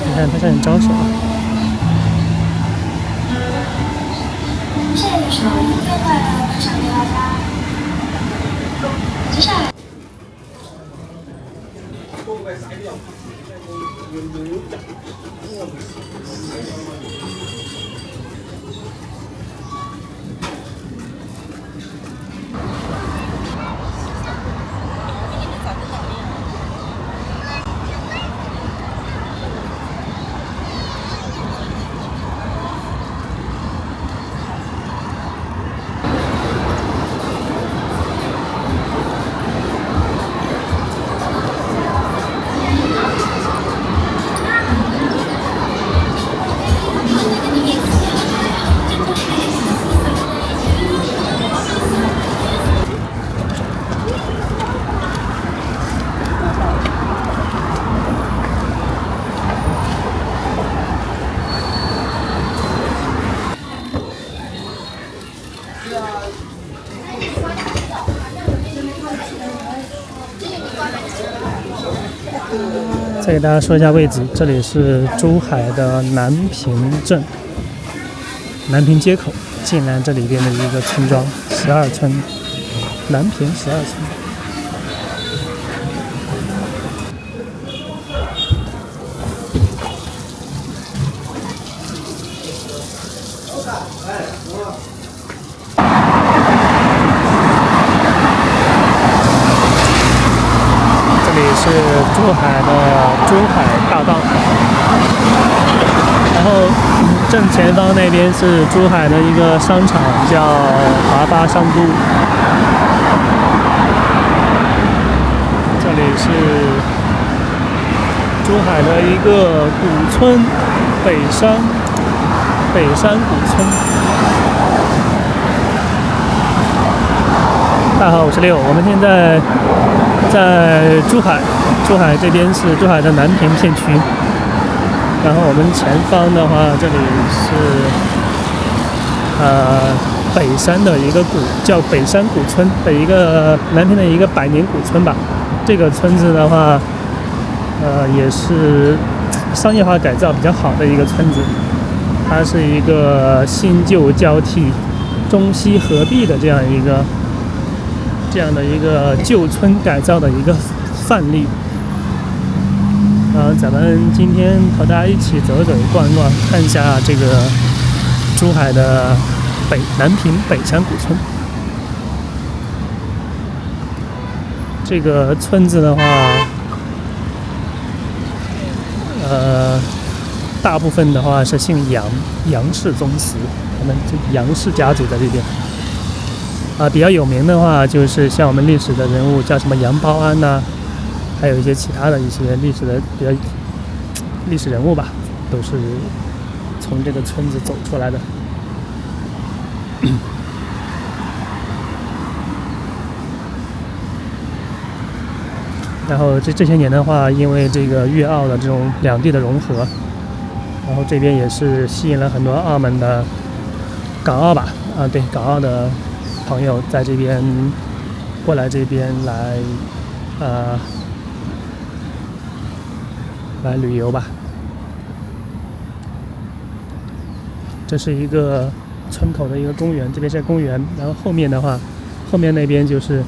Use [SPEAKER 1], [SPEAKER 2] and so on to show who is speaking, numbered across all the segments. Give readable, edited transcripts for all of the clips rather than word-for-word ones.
[SPEAKER 1] 你看他向你招手。
[SPEAKER 2] 这首音乐快乐分享给大家。接下来。
[SPEAKER 1] 再给大家说一下位置，这里是珠海的南屏镇南屏街口晋南这里边的一个村庄12村，南屏12村。是珠海的珠海大道，然后正前方那边是珠海的一个商场，叫华发商都。这里是珠海的一个古村，北山古村。大家好，我是六，我们现在在珠海这边是珠海的南屏片区，然后我们前方的话，这里是北山的一个叫北山古村的一个南屏的一个百年古村吧。这个村子的话，也是商业化改造比较好的一个村子，它是一个新旧交替、中西合璧的这样的一个旧村改造的一个范例。咱们今天和大家一起走走逛逛，看一下这个珠海的南屏北山古村。这个村子的话，大部分的话是姓杨氏宗祠，他们杨氏家族在这边。比较有名的话，就是像我们历史的人物叫什么杨包安呐，还有一些其他的一些历史人物吧，都是从这个村子走出来的。然后这些年的话，因为这个粤澳的这种两地的融合，然后这边也是吸引了很多澳门的港澳吧，对，港澳的朋友在这边过来这边来旅游吧。这是一个村口的一个公园，这边是公园，然后后面那边就是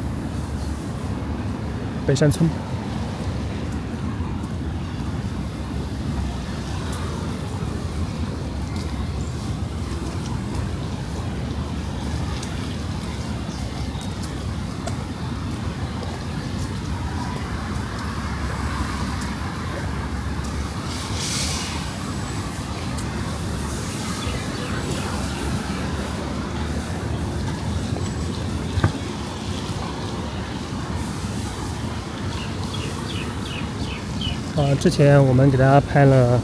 [SPEAKER 1] 北山村。之前我们给大家拍了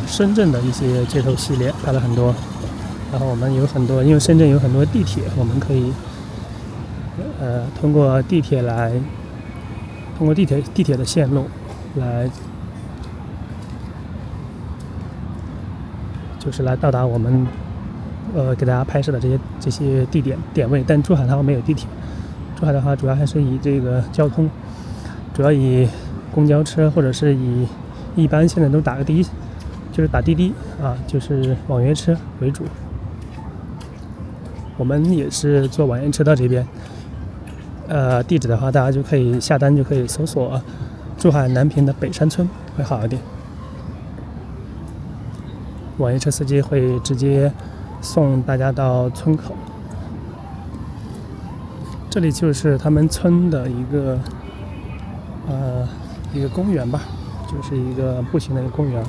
[SPEAKER 1] 深圳的一些街头系列，拍了很多。然后我们有很多，因为深圳有很多地铁，我们可以通过地铁的线路来，就是来到达我们给大家拍摄的这些点位。但珠海的话没有地铁，珠海的话主要还是以这个交通，主要以公交车或者是一般现在都打滴滴啊，就是网约车为主。我们也是坐网约车到这边，地址的话大家就可以下单就可以搜索珠海南屏的北山村会好一点。网约车司机会直接送大家到村口。这里就是他们村的一个公园吧，就是一个步行的一个公园。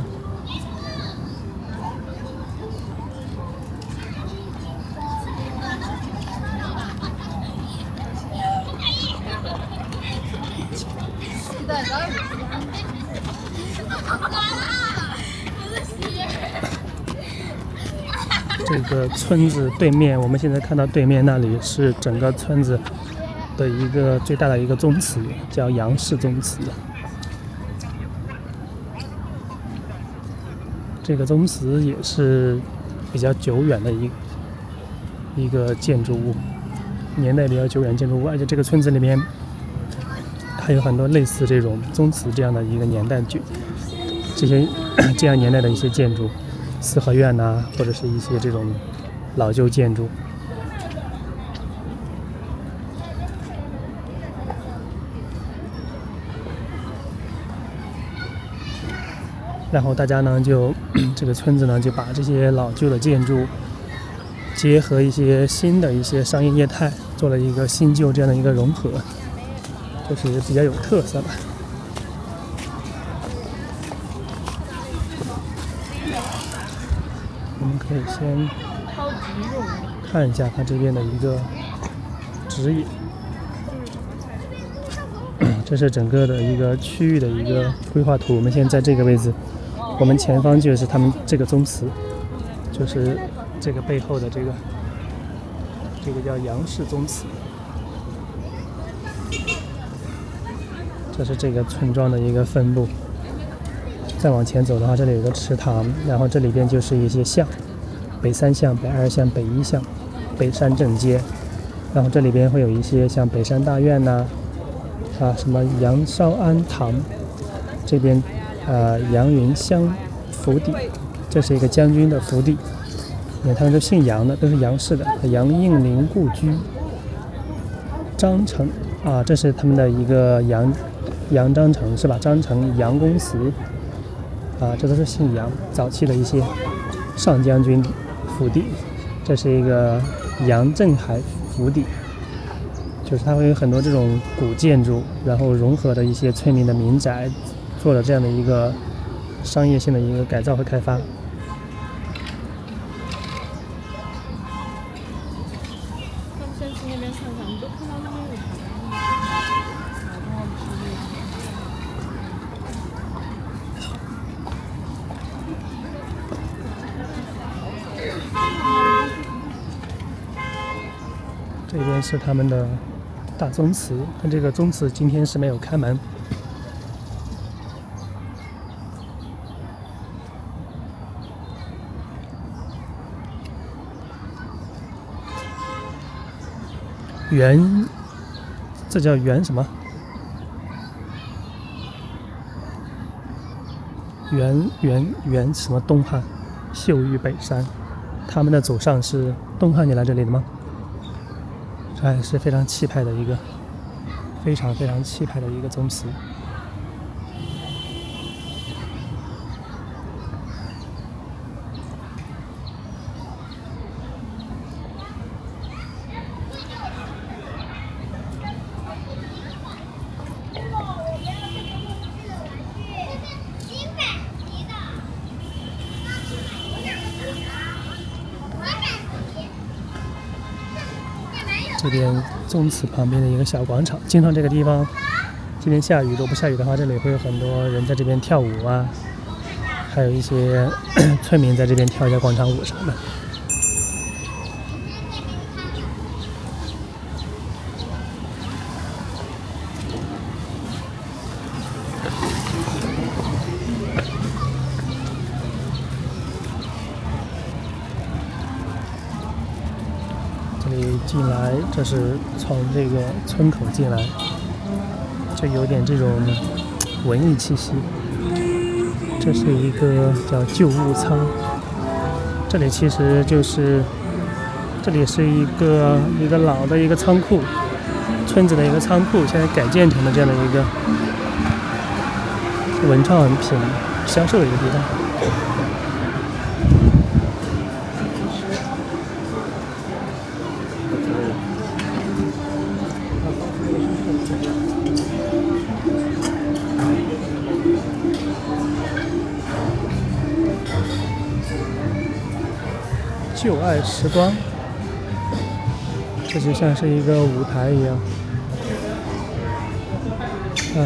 [SPEAKER 1] 这个村子对面，我们现在看到对面那里是整个村子的一个最大的一个宗祠，叫杨氏宗祠。这个宗祠也是比较久远的一个建筑物，年代比较久远建筑物，而且这个村子里面还有很多类似这种宗祠这样的一个年代这样年代的一些建筑，四合院呐，或者是一些这种老旧建筑。然后大家呢这个村子呢就把这些老旧的建筑结合一些新的一些商业业态，做了一个新旧这样的一个融合，就是比较有特色吧。我们可以先看一下它这边的一个指引。这是整个的一个区域的一个规划图。我们现在在这个位置，我们前方就是他们这个宗祠，就是这个背后的这个叫杨氏宗祠。这是这个村庄的一个分布。再往前走的话，这里有个池塘，然后这里边就是一些巷，北三巷、北二巷、北一巷、北山正街，然后这里边会有一些像北山大院呐、什么杨绍安堂，这边杨云乡府邸，这是一个将军的府邸，因为他们都姓杨的，都是杨氏的。杨应麟故居，张城这是他们的一个杨张城是吧？张城杨公祠这都是姓杨早期的一些上将军府邸。这是一个杨镇海府邸，就是它会有很多这种古建筑，然后融合的一些村民的民宅，做了这样的一个商业性的一个改造和开发。
[SPEAKER 3] 先去那边看看，你都看到那边有
[SPEAKER 1] 这边是他们的大宗祠，但这个宗祠今天是没有开门。这叫袁什么？袁什么东汉，秀玉北山，他们的祖上是东汉，你来这里的吗？这还是非常气派的一个，非常非常气派的一个宗祠。这边宗祠旁边的一个小广场，经常这个地方今天下雨，如果不下雨的话，这里会有很多人在这边跳舞啊，还有一些村民在这边跳一下广场舞啥的。进来，这是从这个村口进来，就有点这种文艺气息。这是一个叫旧物仓，这里其实就是这里是一个老的一个仓库，村子的一个仓库，现在改建成了这样的一个文创品销售的一个地方。旧爱时光，这就像是一个舞台一样。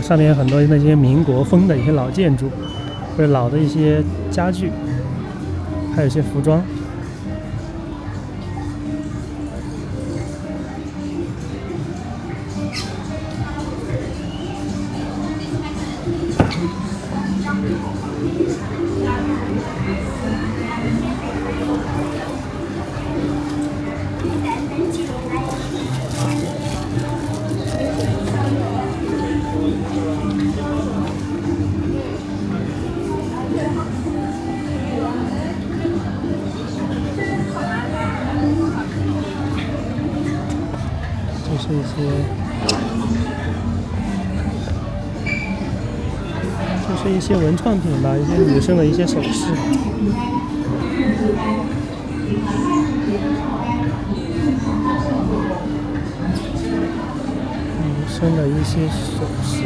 [SPEAKER 1] 上面有很多那些民国风的一些老建筑，或者老的一些家具，还有一些服装。就是一些文创品吧，一些女生的一些首饰，女生的一些首饰。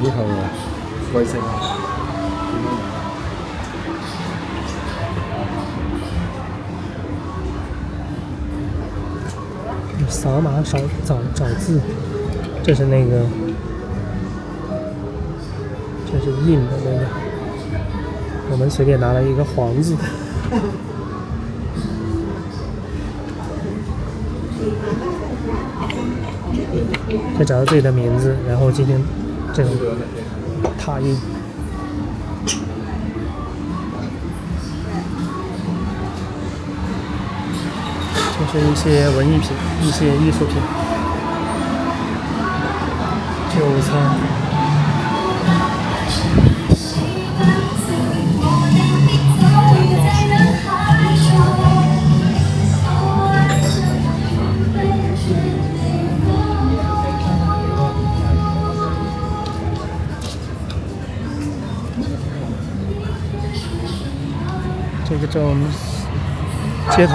[SPEAKER 4] 以後貴姓？
[SPEAKER 1] 扫码找字，这是那个，这是印的那个，我们随便拿了一个黄字。再找到自己的名字，然后进行这种拓印。这是一些文艺品，一些艺术品。旧物仓。这种街头，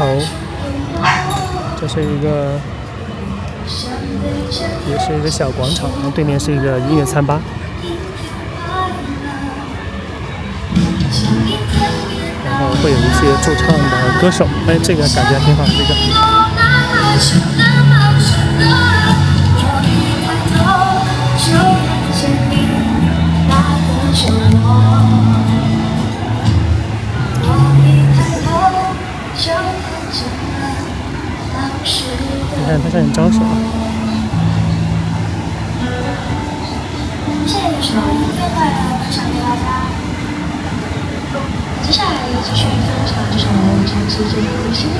[SPEAKER 1] 这是一个，也是一个小广场，然后对面是一个音乐餐吧，然后会有一些驻唱的歌手，哎，这个感觉还挺好，这个。你看他向你招手。
[SPEAKER 2] 这一首音乐快乐分享给大家。接下来要继续分享这首尝试最后的心意。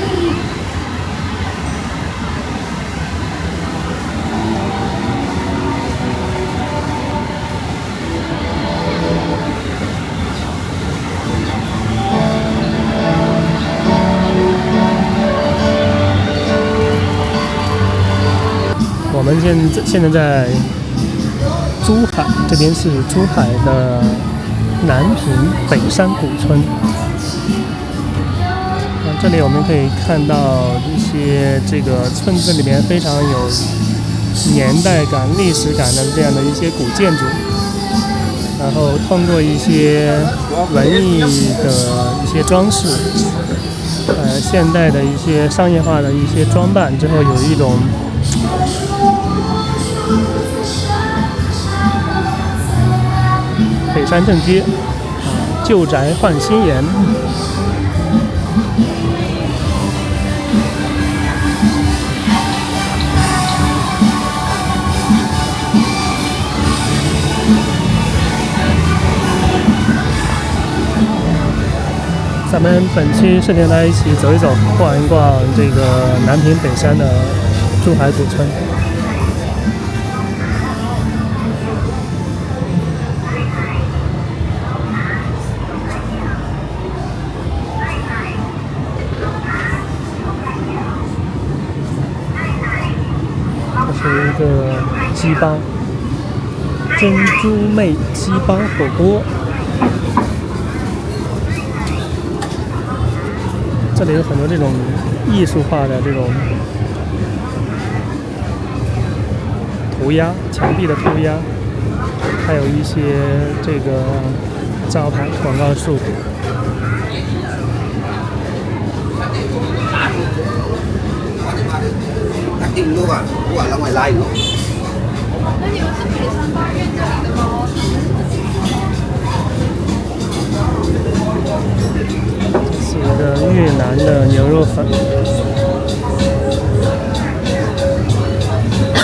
[SPEAKER 1] 我们现在在珠海，这边是珠海的南屏北山古村。这里我们可以看到一些这个村子里面非常有年代感、历史感的这样的一些古建筑，然后通过一些文艺的一些装饰，现代的一些商业化的一些装扮之后，有一种北山山正街，旧宅换新颜。咱们本期是跟大家一起走一走，逛一逛这个南屏北山的珠海古村。这是一个鸡帮，珍珠妹鸡帮火锅。这里有很多这种艺术化的这种涂鸦，墙壁的涂鸦，还有一些这个招牌广告树。
[SPEAKER 3] 那你们是北山八院这里的吗？
[SPEAKER 1] 是一个越南的牛肉粉，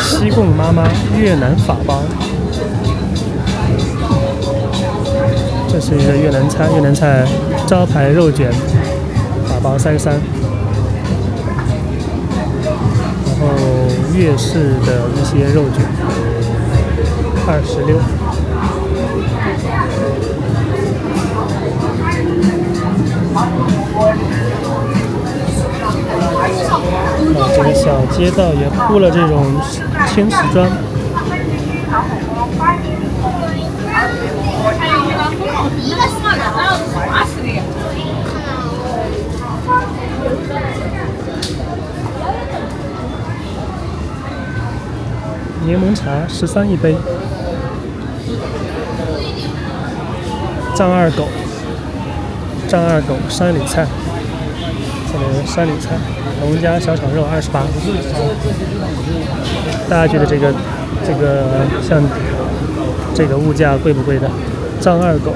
[SPEAKER 1] 西贡妈妈越南法包，这是一个越南菜，越南菜招牌肉卷，法包33，然后粤式的一些肉卷26。这个小街道也铺了这种青石砖。柠檬茶13一杯。张二狗山里菜，这里山里菜，农家小炒肉28。大家觉得这个像这个物价贵不贵的？张二狗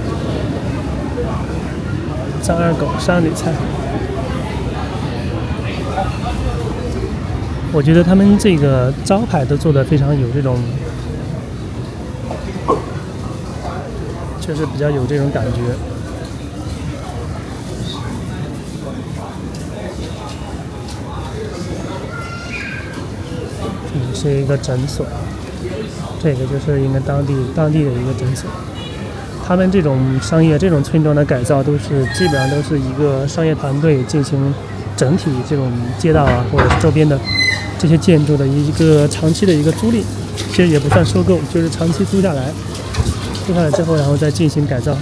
[SPEAKER 1] 山里菜，我觉得他们这个招牌都做得非常有这种，就是比较有这种感觉。这是一个诊所，这个就是应该当地的一个诊所。他们这种商业、这种村庄的改造，基本上都是一个商业团队进行整体这种街道啊，或者是周边的这些建筑的一个长期的一个租赁，其实也不算收购，就是长期租下来之后，然后再进行改造。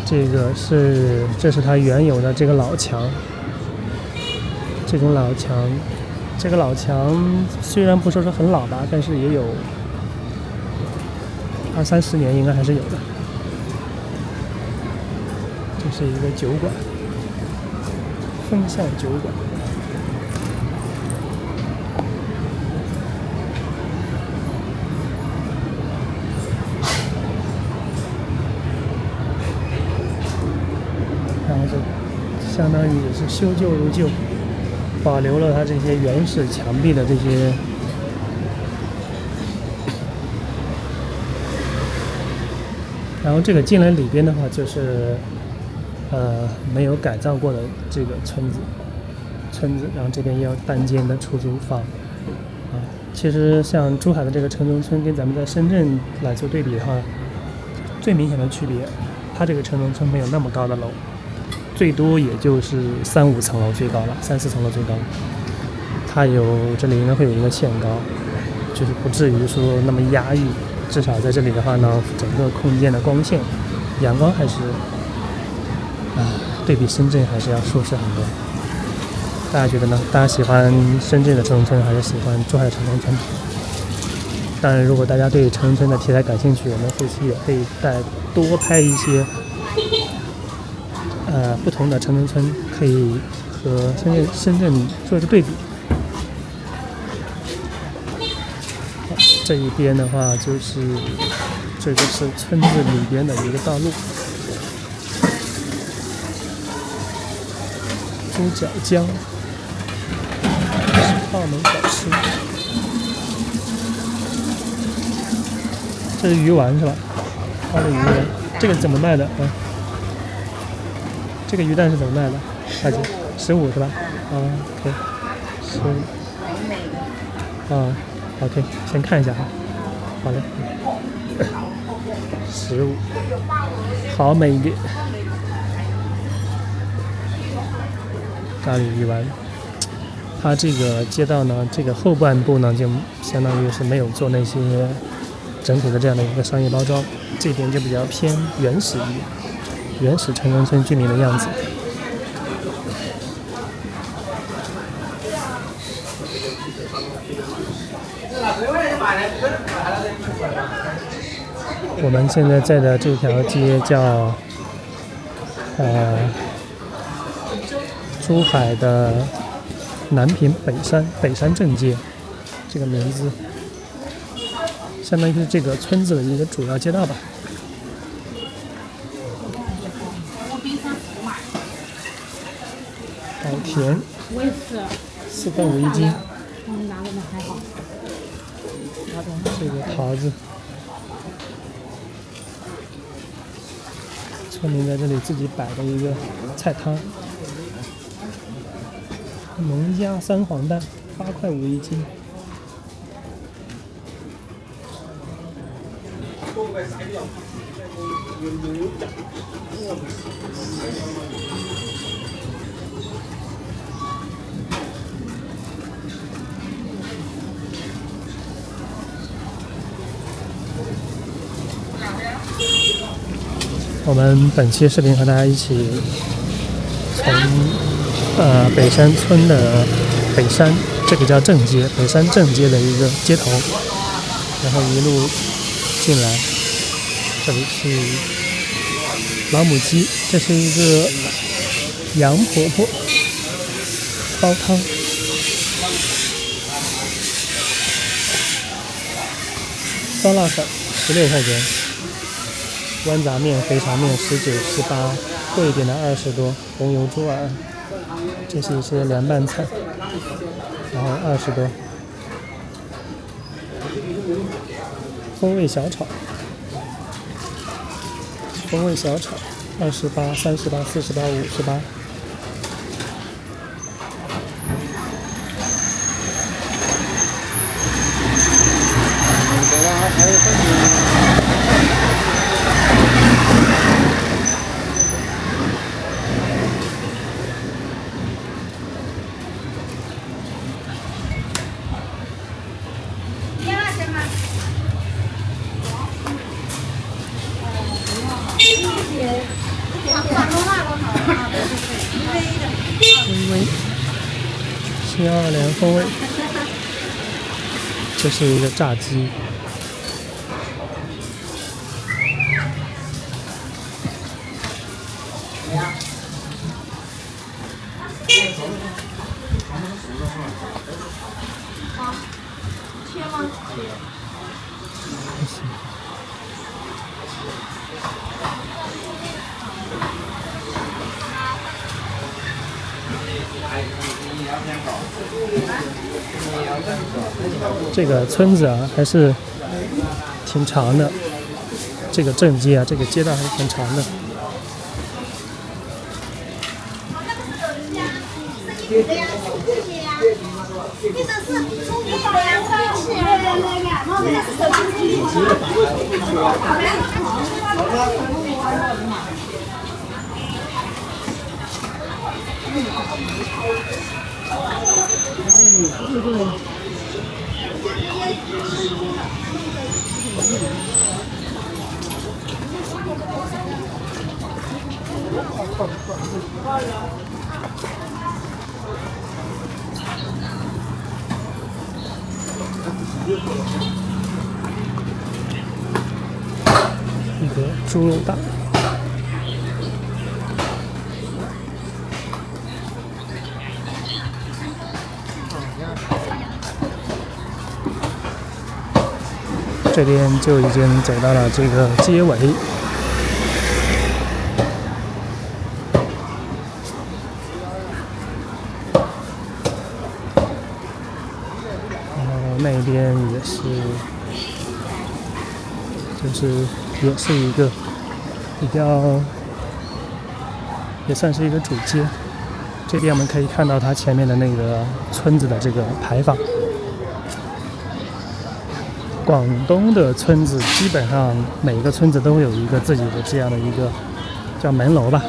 [SPEAKER 1] 这是它原有的这个老墙，这种老墙。这个老墙虽然不说是很老吧，但是也有20-30年，应该还是有的。这是一个酒馆，风向酒馆。然后这相当于也是修旧如旧。保留了它这些原始墙壁的这些，然后这个进来里边的话，就是没有改造过的这个村子，然后这边也有单间的出租房啊。其实像珠海的这个城中村跟咱们在深圳来做对比的话，最明显的区别，它这个城中村没有那么高的楼。最多也就是3-5层楼最高了，3-4层楼最高。它这里应该会有一个限高，就是不至于说那么压抑。至少在这里的话呢，整个空间的光线、阳光还是对比深圳还是要舒适很多。大家觉得呢？大家喜欢深圳的城中村还是喜欢珠海的城中村？当然，如果大家对城中村的题材感兴趣，我们后期也可以再多拍一些。不同的城中村可以和深圳做一个对比。这一边的话就是这个是村子里边的一个道路。猪脚姜是澳门小吃。这是鱼丸是吧？澳门鱼丸，这个怎么卖的？这个鱼蛋是怎么卖的？大姐，15是吧？OK， 15。OK， 先看一下哈。好嘞。15，好美的咖喱鱼丸。它这个街道呢，这个后半部呢，就相当于是没有做那些整体的这样的一个商业包装，这边就比较偏原始一点，原始城中村居民的样子。我们现在在的这条街叫珠海的南屏北山正街，这个名字相当于是这个村子的一个主要街道吧。好甜，
[SPEAKER 3] 我也是
[SPEAKER 1] 4块5一斤。
[SPEAKER 3] 拿的还好。
[SPEAKER 1] 这个桃子，村民在这里自己摆的一个菜摊。农家3黄蛋，8块5一斤。我们本期视频和大家一起从北山村的北山，这个叫正街，北山正街的一个街头，然后一路进来，这里是老母鸡，这是一个杨婆婆煲汤，酸辣粉16块钱。豌杂面、肥肠面19、18，贵一点的20多，红油猪耳，这是一些凉拌菜，然后20多。风味小炒28、38、48、58。新奥尔良风味，这是一个炸鸡。
[SPEAKER 3] 切吗？
[SPEAKER 1] 这个村子啊，还是挺长的。这个正街啊，这个街道还是挺长的。一个猪肉大。这边就已经走到了这个街尾。然后那边也是，也是一个比较，也算是一个主街。这边我们可以看到它前面的那个村子的这个牌坊。广东的村子基本上每个村子都会有一个自己的这样的一个叫门楼吧，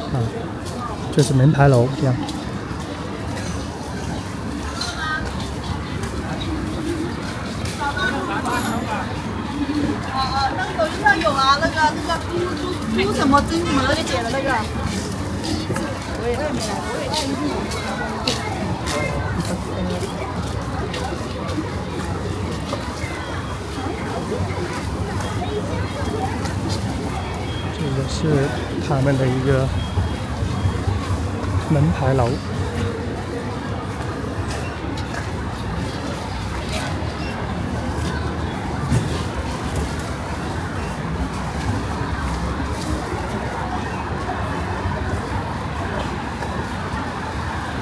[SPEAKER 1] 就是门牌楼这样。
[SPEAKER 5] 那个抖音上有啊，那个猪什么真什么的，你点了那个。我也没来，我也听过。
[SPEAKER 1] 这个是他们的一个门牌楼。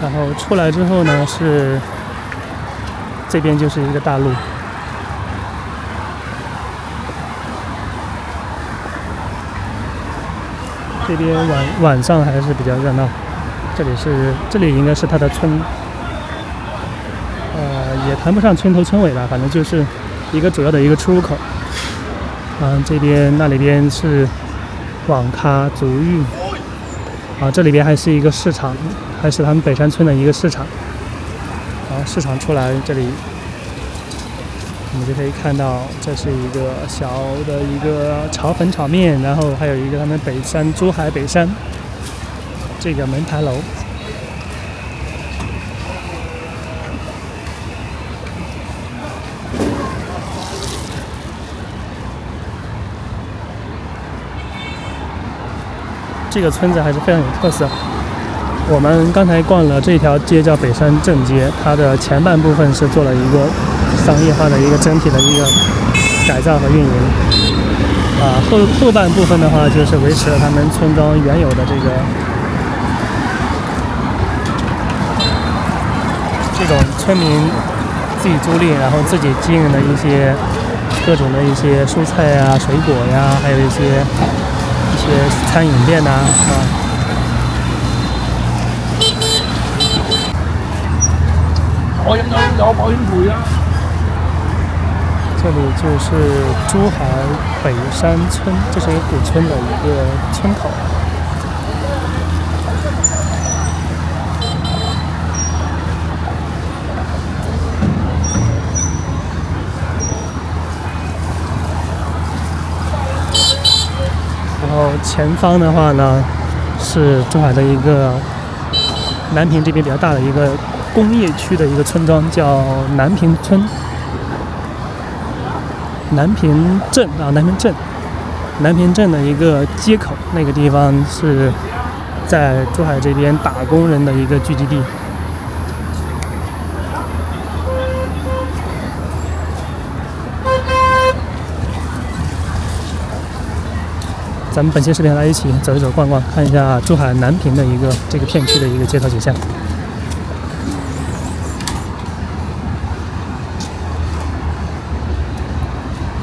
[SPEAKER 1] 然后出来之后呢，是这边就是一个大路。这边晚上还是比较热闹。这里应该是它的村，也谈不上村头村尾吧，反正就是一个主要的一个出入口。这边那里边是网咖足浴。这里边还是一个市场，还是他们北山村的一个市场。然后市场出来，这里我们就可以看到，这是一个小的一个炒粉炒面，然后还有一个他们珠海北山这个门牌楼。这个村子还是非常有特色。我们刚才逛了这条街叫北山正街，它的前半部分是做了一个商业化的一个整体的一个改造和运营。后半部分的话，就是维持了他们村庄原有的这种村民自己租赁，然后自己经营的一些各种的一些蔬菜啊、水果呀，还有一些餐饮店呐
[SPEAKER 4] 我有保險賠啊！
[SPEAKER 1] 这里就是珠海北山村，这是一个古村的一个村口。然后前方的话呢，是珠海的一个南屏这边比较大的一个工业区的一个村庄，叫南屏村。南屏镇南屏镇的一个街口，那个地方是在珠海这边打工人的一个聚集地。咱们本期视频来一起走一走逛逛，看一下珠海南屏的一个这个片区的一个街头景象。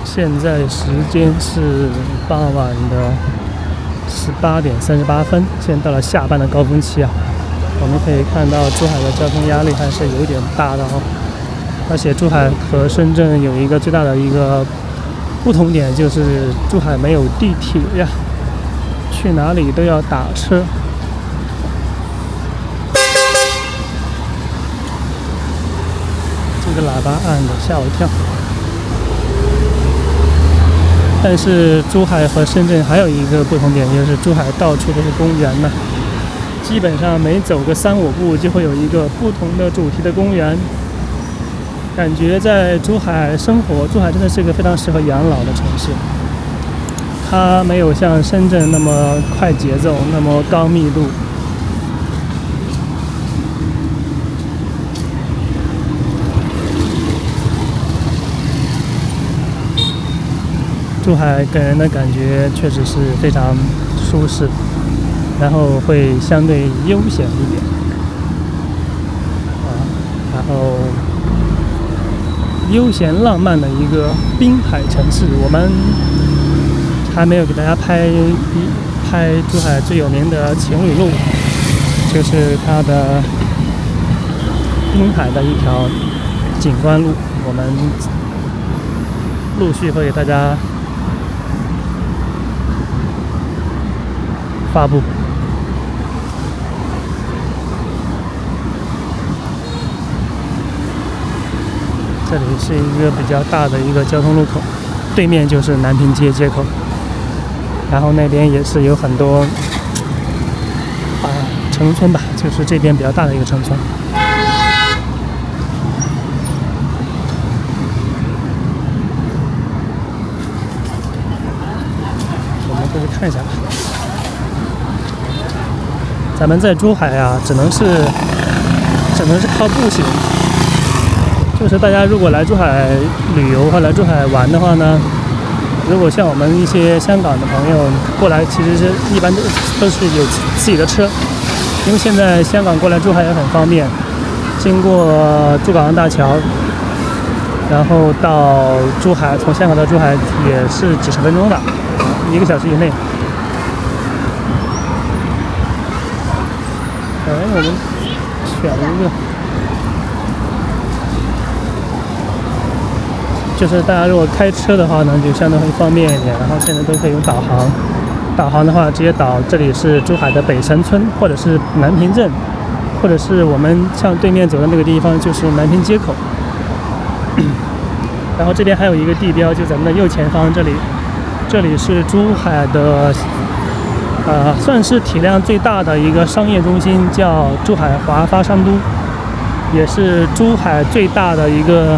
[SPEAKER 1] 现在时间是傍晚的18点38分，现在到了下班的高峰期啊。我们可以看到珠海的交通压力还是有点大的哦，而且珠海和深圳有一个最大的一个不同点，就是珠海没有地铁呀，去哪里都要打车。这个喇叭按的吓我一跳。但是珠海和深圳还有一个不同点，就是珠海到处都是公园呢，基本上每走个3-5步就会有一个不同的主题的公园。感觉在珠海生活，珠海真的是一个非常适合养老的城市。它没有像深圳那么快节奏，那么高密度。珠海给人的感觉确实是非常舒适，然后会相对悠闲一点然后悠闲浪漫的一个滨海城市。我们还没有给大家拍珠海最有名的情侣路，就是它的滨海的一条景观路，我们陆续会给大家发布。这里是一个比较大的一个交通路口，对面就是南平街街口，然后那边也是有很多城村吧，就是这边比较大的一个城村。我们过去看一下吧。咱们在珠海啊，只能是靠步行。就是大家如果来珠海旅游或来珠海玩的话呢，如果像我们一些香港的朋友过来，其实是一般都是有自己的车，因为现在香港过来珠海也很方便，经过珠港澳大桥，然后到珠海，从香港到珠海也是几十分钟的，1个小时以内。我们选了一个。就是大家如果开车的话呢，就相对会方便一点。然后现在都可以用导航，导航的话直接导这里是珠海的北山村，或者是南平镇，或者是我们向对面走的那个地方就是南平街口。然后这边还有一个地标，就咱们的右前方这里是珠海的算是体量最大的一个商业中心，叫珠海华发商都，也是珠海最大的一个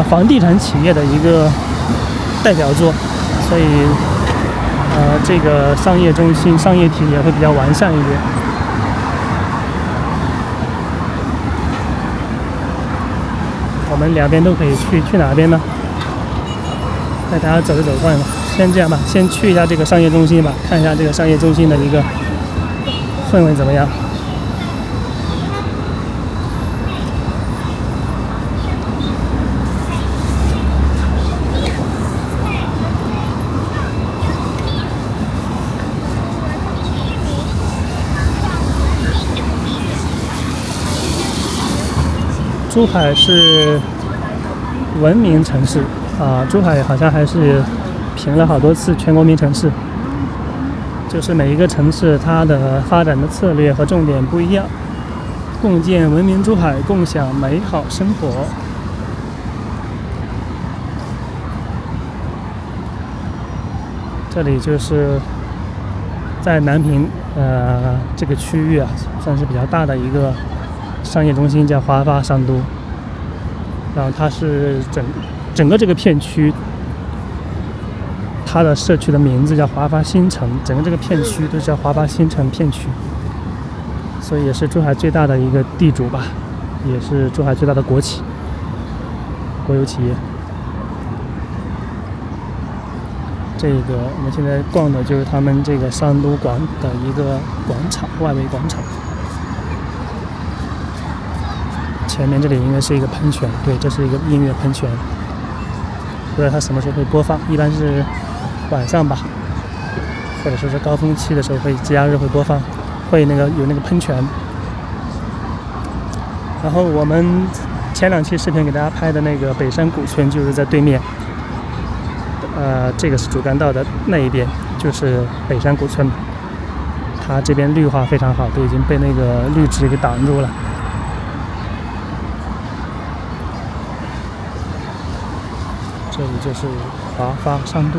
[SPEAKER 1] 房地产企业的一个代表作，所以这个商业中心商业体也会比较完善一点。我们两边都可以去哪边呢？带大家走着走逛吧。先这样吧，先去一下这个商业中心吧，看一下这个商业中心的一个氛围怎么样。珠海是文明城市珠海好像还是评了好多次全国名城市，就是每一个城市它的发展的策略和重点不一样，共建文明珠海，共享美好生活。这里就是在南平这个区域算是比较大的一个商业中心，叫华发商都。然后它是整个这个片区，它的社区的名字叫华发新城，整个这个片区都叫华发新城片区，所以也是珠海最大的一个地主吧，也是珠海最大的国有企业。这个我们现在逛的就是他们这个商都馆的一个广场，外围广场。前面这里应该是一个喷泉，对，这是一个音乐喷泉，不知道它什么时候会播放，一般是晚上吧，或者说是高峰期的时候会节假日会播放，会有那个喷泉。然后我们前2期视频给大家拍的那个北山古村就是在对面，这个是主干道的那一边就是北山古村，它这边绿化非常好，都已经被那个绿植给挡住了。这里就是华发商都。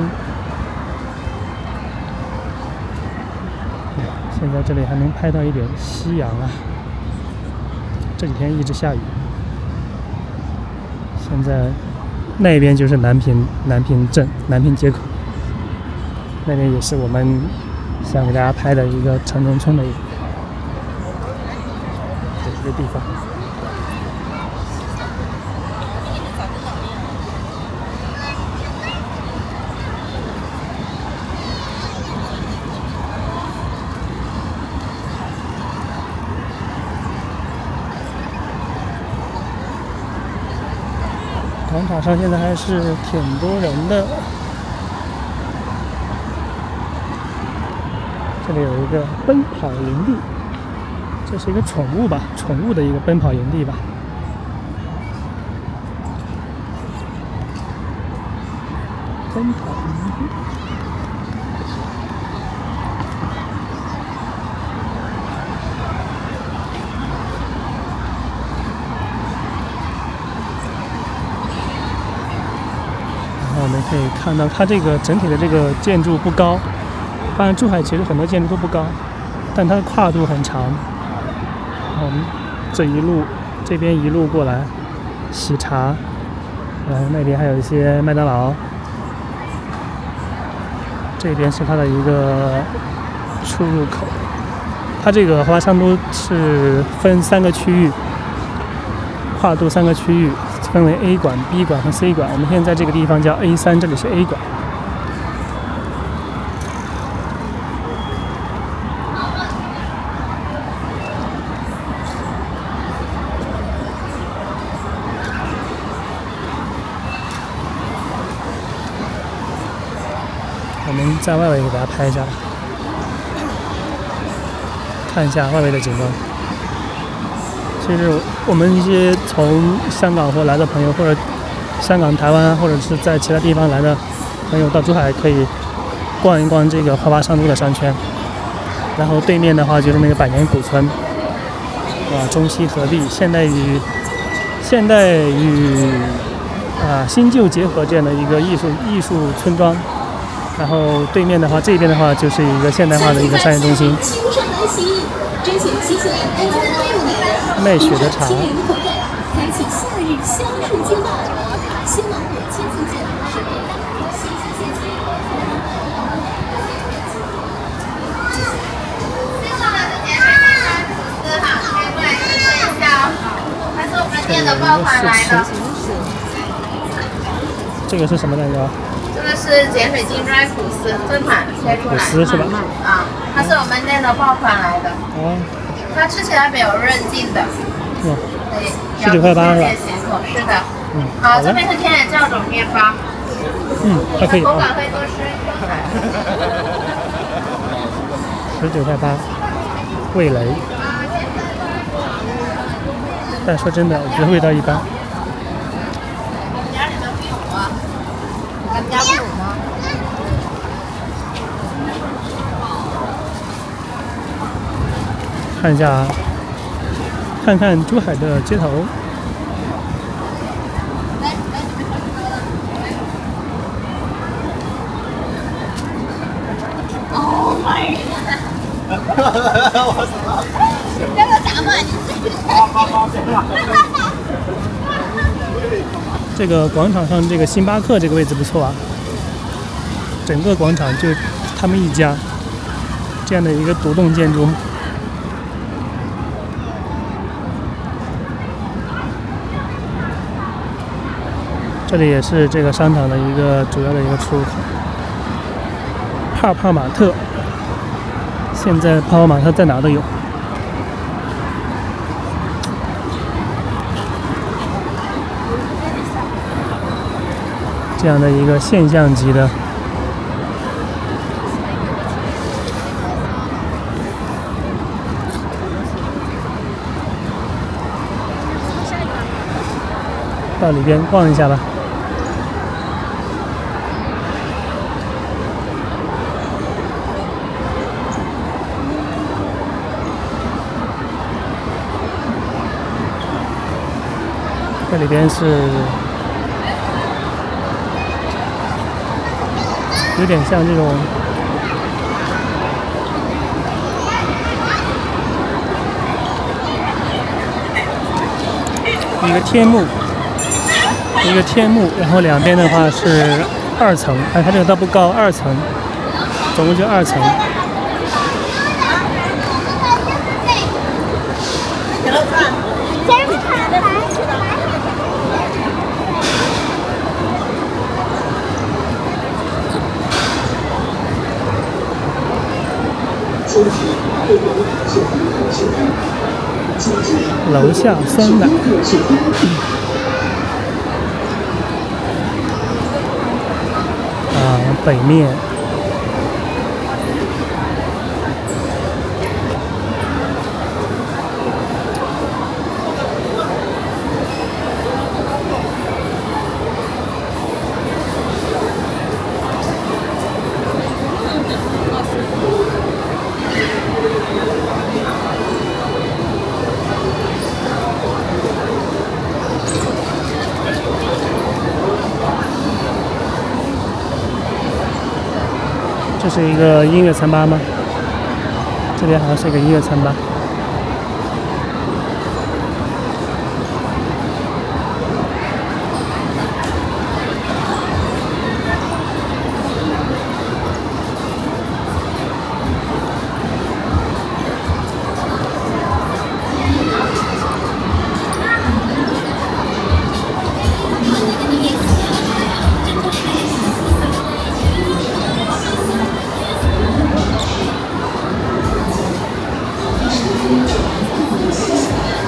[SPEAKER 1] 现在这里还能拍到一点夕阳这几天一直下雨。现在那边就是南平镇南平街口，那边也是我们想给大家拍的一个城中村的一个地方。广场上现在还是挺多人的。这里有一个奔跑营地，这是一个宠物吧，宠物的一个奔跑营地吧。奔跑营地。然后我们可以看到，它这个整体的这个建筑不高。当然，珠海其实很多建筑都不高，但它的跨度很长。我们这边一路过来，喜茶，然后那边还有一些麦当劳。这边是它的一个出入口。它这个花商都是分3个区域，跨度3个区域，分为 A 馆、B 馆和 C 馆。我们现在在这个地方叫 A3，这里是 A 馆。我们在外围给大家拍一下，看一下外围的景观。其实我们一些从香港或来的朋友，或者香港、台湾，或者是在其他地方来的朋友，到珠海可以逛一逛这个花花商都的商圈。然后对面的话就是那个百年古村，中西合璧，现代与新旧结合这样的一个艺术村庄。然后对面的话，这边的话就是一个现代化的一个商业中心，卖雪的茶。这个是什么来着？
[SPEAKER 6] 这个是碱水晶砖吐司，这款切出来。
[SPEAKER 1] 吐司是吧？
[SPEAKER 6] 啊，它是我们店的爆款来的。哦。它吃起来没有韧劲的。
[SPEAKER 1] 嗯。
[SPEAKER 6] 对。
[SPEAKER 1] 19.8块是吧？
[SPEAKER 6] 咸口，是的。嗯。好，这边是天然酵种面包。
[SPEAKER 1] 还可以。
[SPEAKER 6] 口感会多湿
[SPEAKER 1] 19.8块，味蕾。但说真的，我觉得味道一般。
[SPEAKER 6] 咱们家不有吗？
[SPEAKER 1] 看一下，看看珠海的街头。
[SPEAKER 6] Oh my god！ 我操！这个咋办？
[SPEAKER 1] 这个广场上这个星巴克这个位置不错啊，整个广场就他们一家这样的一个独栋建筑。这里也是这个商场的一个主要的一个出入口。泡泡玛特，现在泡泡玛特在哪都有。这样的一个现象级的到里边逛一下吧。这里边是有点像这种一个天幕，然后两边的话是2层，它这个倒不高，2层，总共就2层。楼下酸奶。北面。这是一个音乐餐吧吗？这边好像是一个音乐餐吧。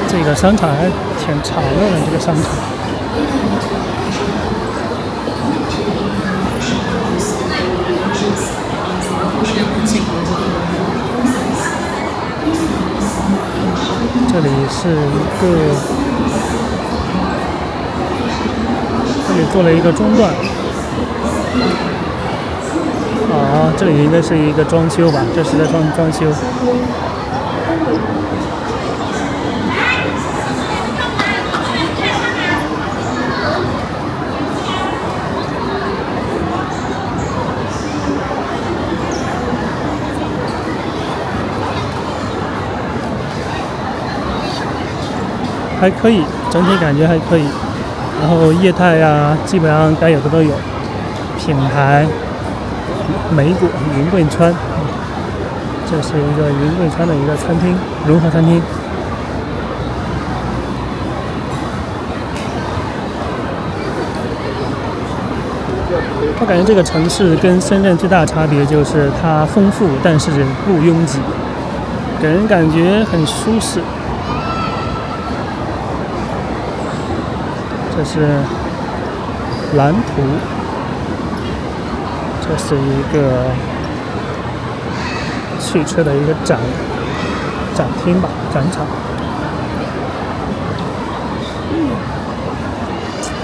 [SPEAKER 1] 这个商场还挺长的，这个商场。这里是一个，这里做了一个中断。啊，这里应该是一个装修吧？这是在装修。还可以，整体感觉还可以。然后业态呀，基本上该有的都有。品牌，美果云贵川，这是一个云贵川的一个餐厅，融合餐厅。我感觉这个城市跟深圳最大的差别就是它丰富，但是不拥挤，给人感觉很舒适。这是蓝图，这是一个汽车的一个展厅吧，展场。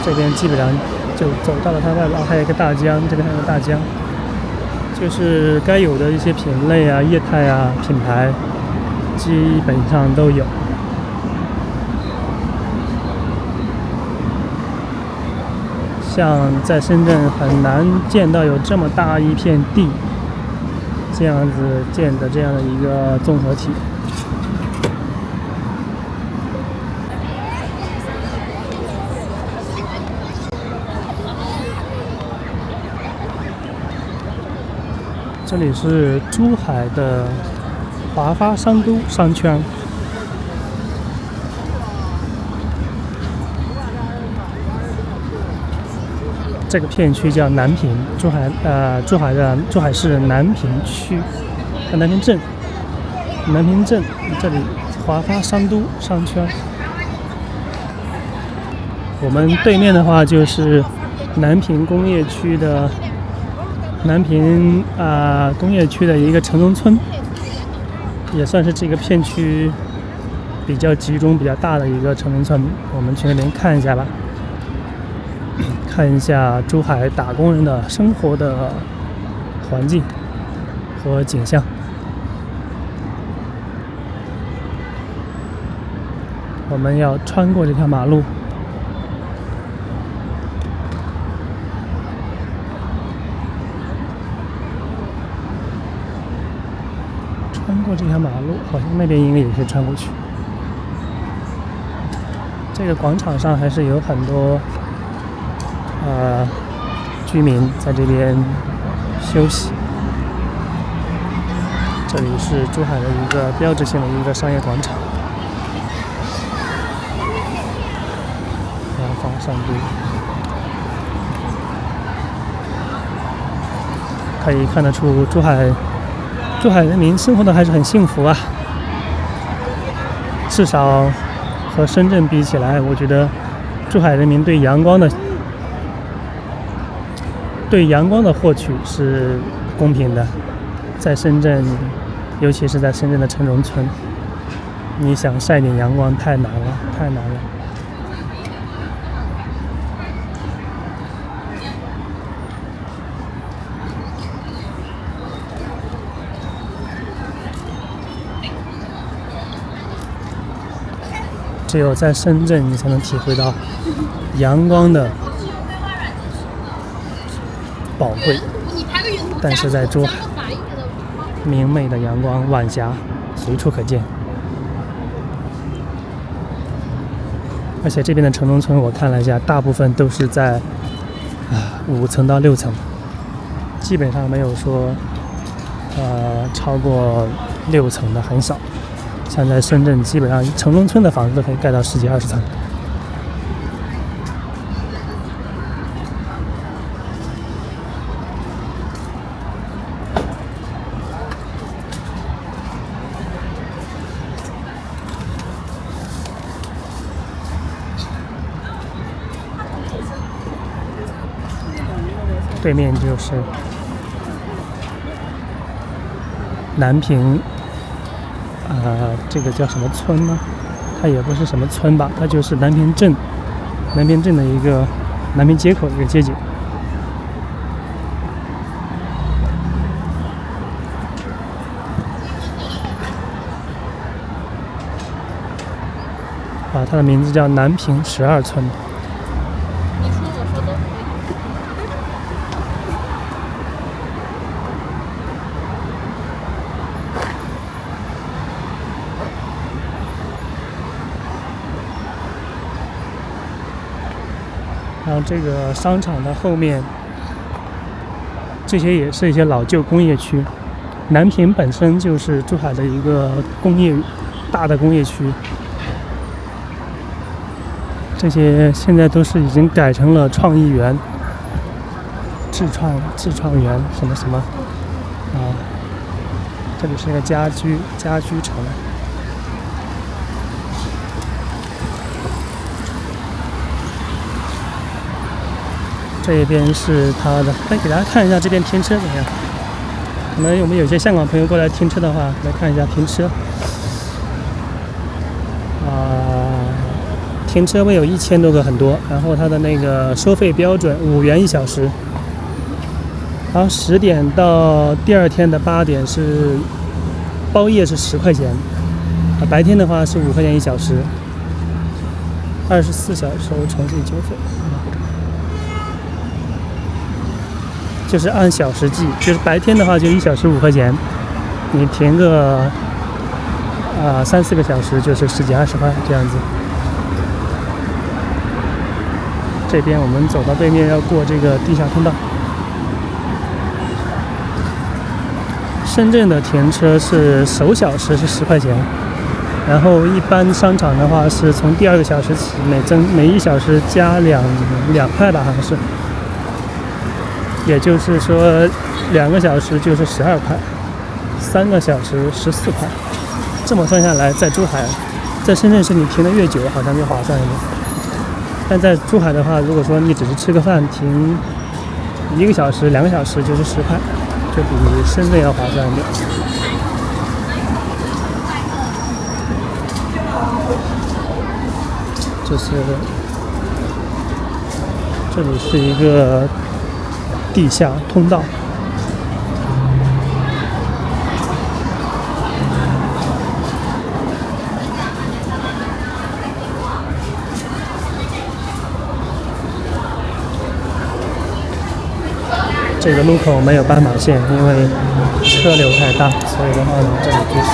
[SPEAKER 1] 这边基本上就走到了它外边，还有一个大江，这边还有个大江，就是该有的一些品类啊、业态啊、品牌，基本上都有。像在深圳很难见到有这么大一片地，这样子建的这样的一个综合体。这里是珠海的华发商都商圈。这个片区叫南屏，珠海市南屏区，南屏镇，这里华发商都商圈。我们对面的话就是南屏工业区的工业区的一个城中村，也算是这个片区比较集中、比较大的一个城中村。我们去那边看一下吧。看一下珠海打工人的生活的环境和景象。我们要穿过这条马路，穿过这条马路，好像那边应该也可以穿过去。这个广场上还是有很多居民在这边休息。这里是珠海的一个标志性的一个商业广场，华发商都。可以看得出珠海人民生活的还是很幸福啊，至少和深圳比起来，我觉得珠海人民对阳光的对阳光的获取是公平的。在深圳，尤其是在深圳的城中村，你想晒点阳光太难了，太难了。只有在深圳，你才能体会到阳光的宝贵。但是在珠海，明媚的阳光晚霞随处可见。而且这边的城中村我看了一下，大部分都是在5层到6层，基本上没有说超过6层的，很少。像在深圳，基本上城中村的房子都可以盖到10几20层。对面就是南屏。这个叫什么村呢？它也不是什么村吧，它就是南屏镇的一个南屏街口的一个街景。它的名字叫南屏12村。
[SPEAKER 3] 你说我说都可以。
[SPEAKER 1] 然后这个商场的后面，这些也是一些老旧工业区。南屏本身就是珠海的一个大的工业区，这些现在都是已经改成了创意园、智创园什么什么这里是一个家居城。这边是它的，给大家看一下这边停车怎么样？可能我们有些香港朋友过来停车的话，来看一下停车。停车位有1000多个，很多。然后它的那个收费标准5元1小时。然后10点到第二天的8点是包夜是10块钱，白天的话是5块钱1小时，24小时乘以9费。就是按小时计，就是白天的话就1小时5块钱，你停个3-4个小时就是10几20块这样子。这边我们走到对面要过这个地下通道。深圳的停车是首小时是10块钱，然后一般商场的话是从第2个小时起每1小时加2块吧，好像是。也就是说2个小时就是12块，3个小时14块。这么算下来，在珠海，在深圳是你停的越久好像越划算一点，但在珠海的话，如果说你只是吃个饭停1个小时2个小时就是10块，就比深圳要划算一点。这里是一个地下通道。这个路口没有斑马线，因为车流太大，所以的话呢，这里就是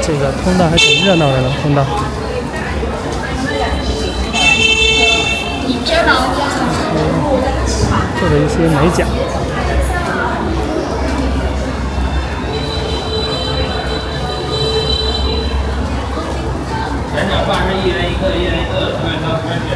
[SPEAKER 1] 这个通道还挺热闹的呢，通道。做的一些美甲。
[SPEAKER 4] 前脚饭是1元1个，1元1个，随便挑随便选。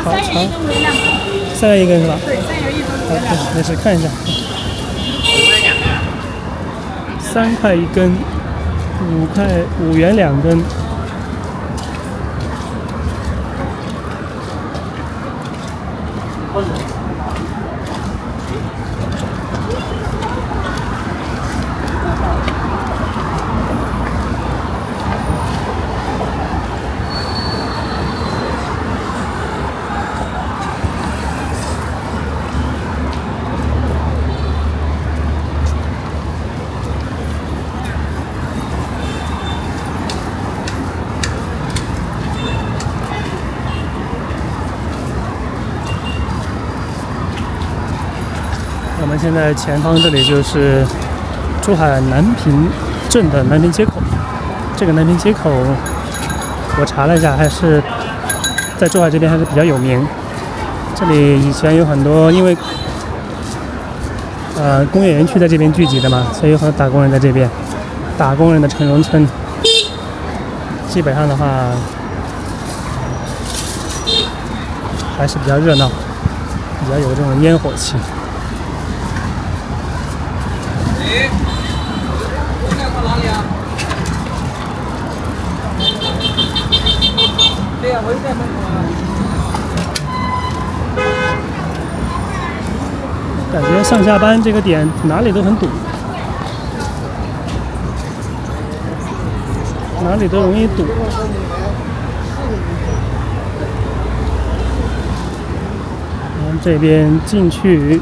[SPEAKER 1] 炒
[SPEAKER 3] 3元1根为2个。
[SPEAKER 1] 3元1根是吧？
[SPEAKER 3] 对，3元1根
[SPEAKER 1] 好
[SPEAKER 3] 为2个。，
[SPEAKER 1] 没事看一下。3块1根，5元2根。我们现在前方这里就是珠海南屏镇的南屏街口。这个南屏街口，我查了一下，还是在珠海这边还是比较有名。这里以前有很多，因为工业园区在这边聚集的嘛，所以有很多打工人在这边。打工人的城中村，基本上的话还是比较热闹，比较有这种烟火气。
[SPEAKER 4] 对呀，我就在门口啊。
[SPEAKER 1] 感觉上下班这个点哪里都很堵，哪里都容易堵。我们这边进去，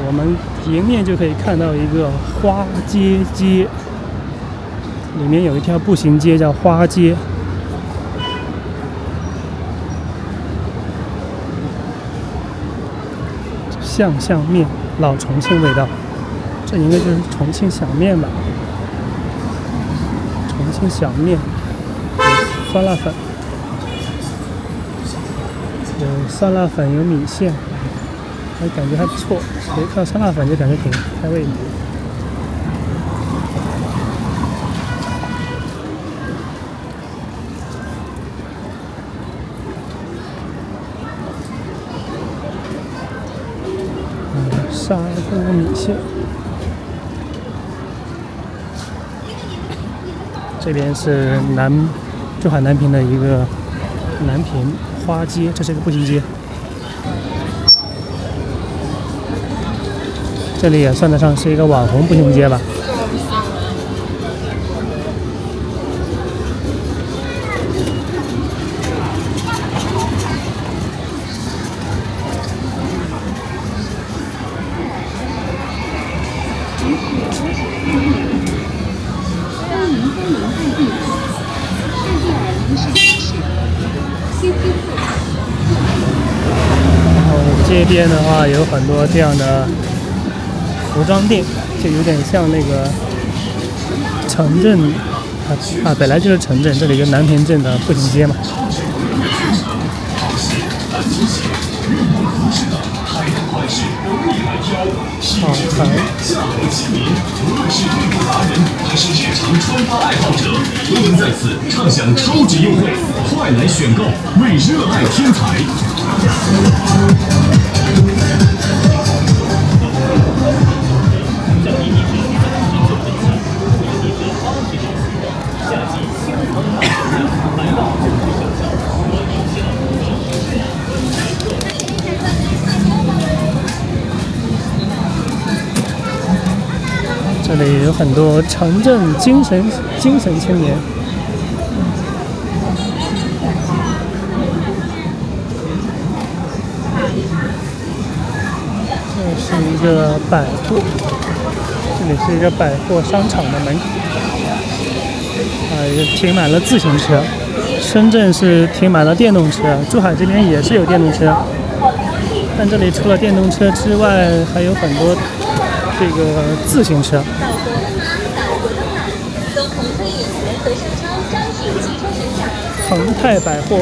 [SPEAKER 1] 我们迎面就可以看到一个花街街，里面有一条步行街叫花街。巷面，老重庆味道，这应该就是重庆小面吧？重庆小面，有酸辣粉，有酸辣粉，有米线，还感觉还不错。一看酸辣粉就感觉挺开胃的。砂锅米线，这边是珠海南屏的一个南屏花街，这是一个步行街，这里也算得上是一个网红步行街吧。这边的话有很多这样的服装店，就有点像那个城镇本来就是城镇，这里就南屏镇的步行街嘛。好看。
[SPEAKER 7] 下回青年，无论是退步达人还是日常穿搭爱好者，都能在此畅享超值优惠，快来选购，为热爱添彩。
[SPEAKER 1] 这里有很多城镇精神青年。这是一个百货，这里是一个百货商场的门口，也停满了自行车。深圳是停满了电动车，珠海这边也是有电动车，但这里除了电动车之外，还有很多这个自行车。恒泰百货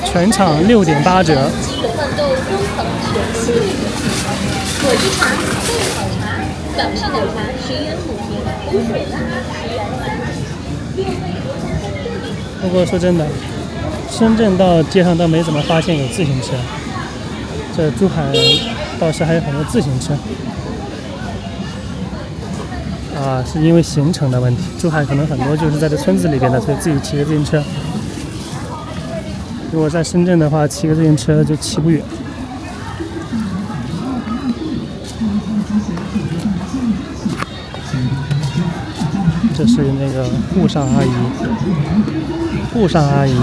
[SPEAKER 1] 全场6.8折。
[SPEAKER 6] 果汁茶、豆草茶、港式奶茶10元5瓶，无水拉10元。
[SPEAKER 1] 不过说真的，深圳到街上都没怎么发现有自行车，这珠海倒是还有很多自行车。啊，是因为行程的问题，珠海可能很多就是在这村子里边的，所以自己骑个自行车。如果在深圳的话，骑个自行车就骑不远。这是那个沪上阿姨，沪上阿姨，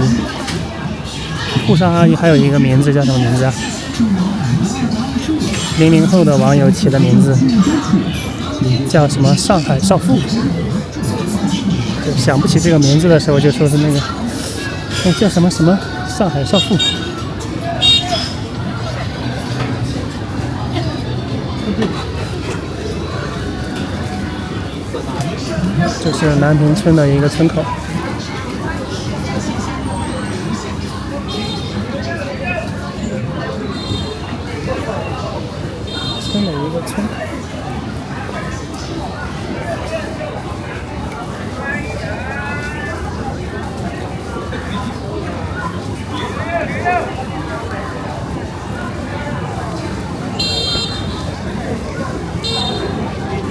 [SPEAKER 1] 沪上阿姨还有一个名字叫什么名字啊？00后的网友起的名字叫什么？上海少妇。就想不起这个名字的时候，就说是那个，叫什么什么上海少妇。这是南屏村的一个村口，村的一个村口。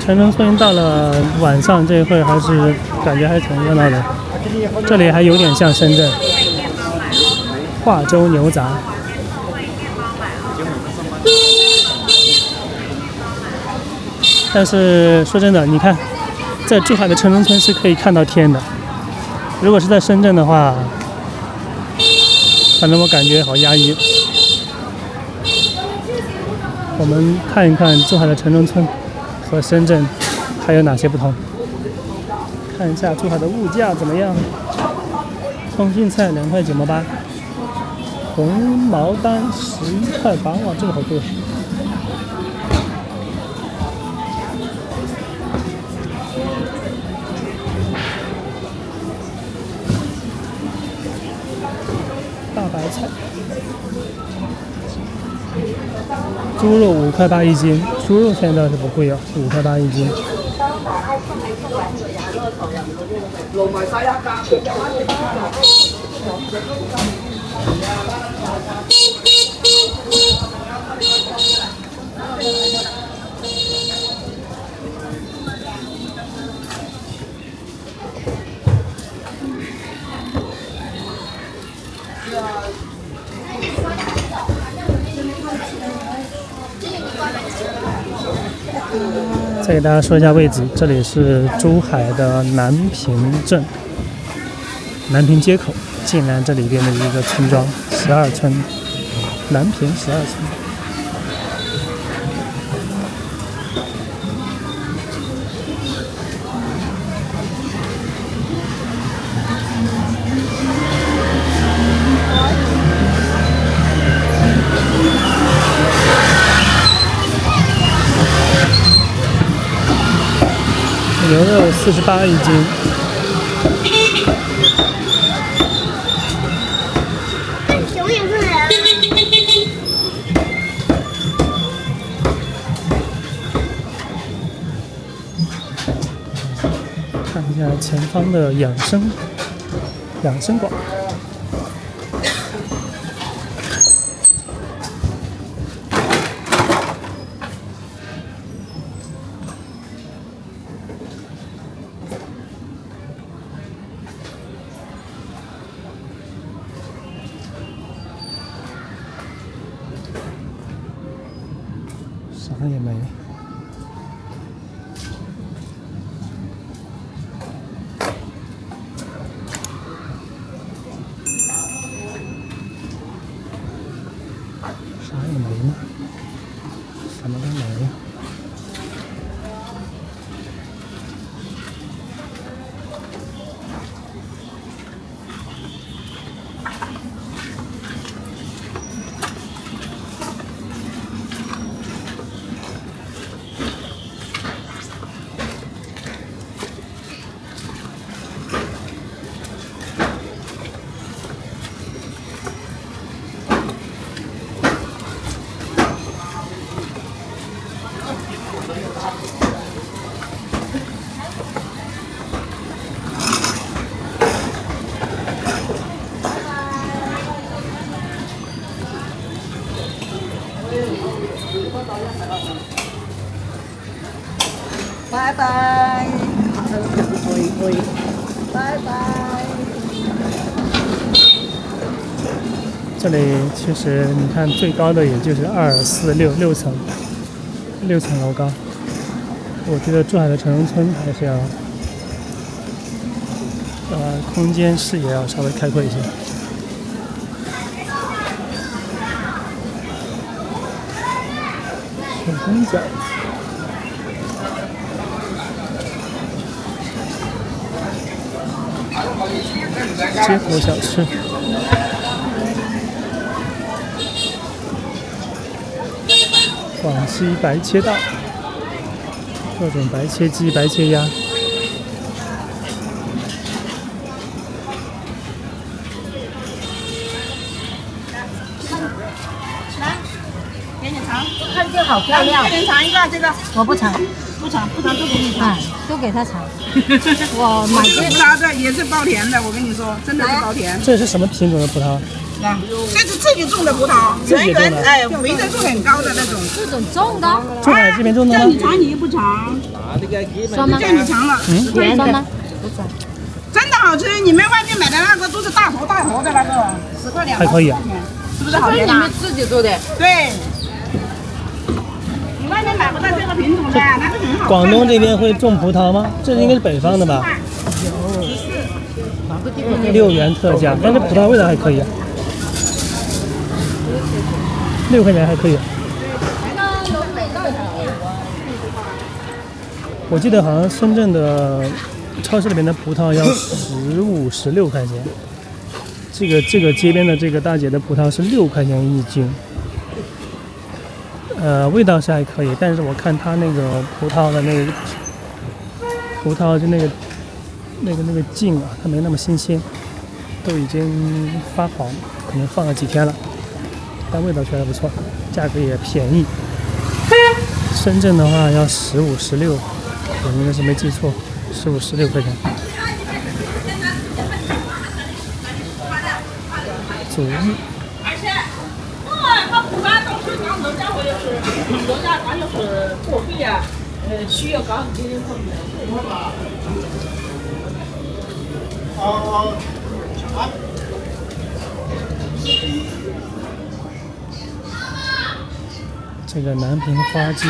[SPEAKER 1] 城中村到了晚上这一会儿，还是感觉还挺热闹的。这里还有点像深圳，化州牛杂。但是说真的，你看，在珠海的城中村是可以看到天的。如果是在深圳的话，反正我感觉好压抑。我们看一看珠海的城中村和深圳还有哪些不同？看一下珠海的物价怎么样？空心菜2块9毛8，红毛丹11块8，哇，这个好贵。大白菜，猪肉5块8一斤，猪肉现在倒是不贵哦，5块8一斤。再给大家说一下位置，这里是珠海的南屏镇，南屏街口晋南这里边的一个村庄，12村，南屏12村。牛肉48一斤，
[SPEAKER 6] 熊也是人。
[SPEAKER 1] 看一下前方的养生馆。啥也没。啥也没呢，什么都没了。
[SPEAKER 5] 拜拜。拜拜。
[SPEAKER 1] 这里其实你看最高的也就是2、4、6层，6层楼高。我觉得珠海的城中村还是要，空间视野要稍微开阔一些。水晶饺。街头小吃，广西白切道，各种白切鸡、白切鸭。
[SPEAKER 5] 来，给你尝，
[SPEAKER 6] 看这好漂亮。
[SPEAKER 5] 给你尝一个这个。
[SPEAKER 6] 我不尝，
[SPEAKER 5] 不尝都给你尝。
[SPEAKER 6] 都给他尝。我买
[SPEAKER 5] 这个葡萄的也是包甜的，我跟你说，真的是包甜。
[SPEAKER 1] 这是什么品种的葡萄？
[SPEAKER 5] 这是自己种的葡萄，圆圆哎，肥的度很高的那种。
[SPEAKER 6] 这种种的，
[SPEAKER 1] 珠海这边种的吗？
[SPEAKER 5] 叫你尝你又不尝，
[SPEAKER 6] 酸吗？
[SPEAKER 5] 叫你尝了，
[SPEAKER 6] 甜酸吗？不酸。
[SPEAKER 5] 真的好吃。你们外面买的那个都是大盒的那个，10块2毛，
[SPEAKER 1] 还可以啊，
[SPEAKER 5] 是不是好甜啊？
[SPEAKER 6] 自己做的。
[SPEAKER 5] 对。你外面买不到这个品种的，那个很好。
[SPEAKER 1] 广东这边会种葡萄吗？这应该是北方的吧？6元特价，但这葡萄味道还可以啊，6块钱还可以。我记得好像深圳的超市里面的葡萄要15、16块钱，这个街边的这个大姐的葡萄是6块钱1斤。味道是还可以，但是我看它那个葡萄的那个葡萄就那个茎啊，它没那么新鲜，都已经发黄，可能放了几天了，但味道确实不错，价格也便宜。深圳的话要15、16，我应该是没记错，15、16块钱。祖日。
[SPEAKER 5] 他不管到时候人家或者是人家他就是过费啊，需要搞一点方面。
[SPEAKER 1] 这个南屏花街。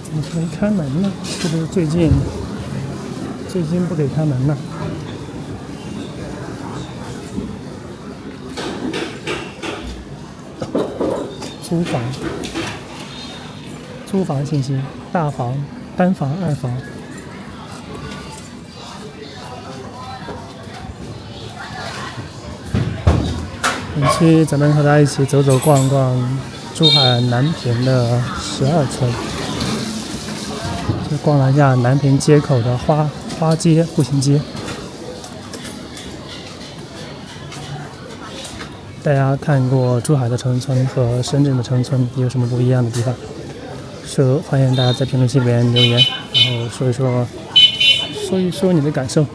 [SPEAKER 1] 怎么没开门呢？是不是最近不给开门呢？租房信息：大房、单房、2房。本期咱们和大家一起走走逛逛珠海南屏的12村，就逛了一下南屏街口的花街步行街。大家看过珠海的城村和深圳的城村有什么不一样的地方？欢迎大家在评论区里面留言，然后说一说你的感受。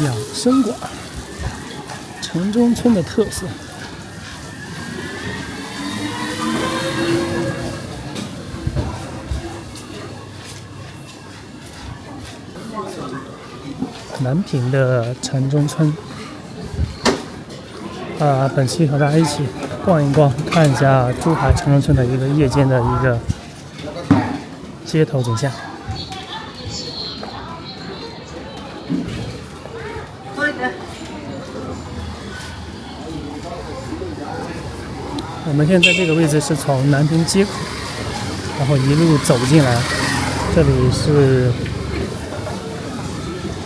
[SPEAKER 1] 养生馆，城中村的特色。南平的城中村，本期和大家一起逛一逛，看一下珠海城中村的一个夜间的一个街头景象。我们现在这个位置是从南平街口，然后一路走进来，这里是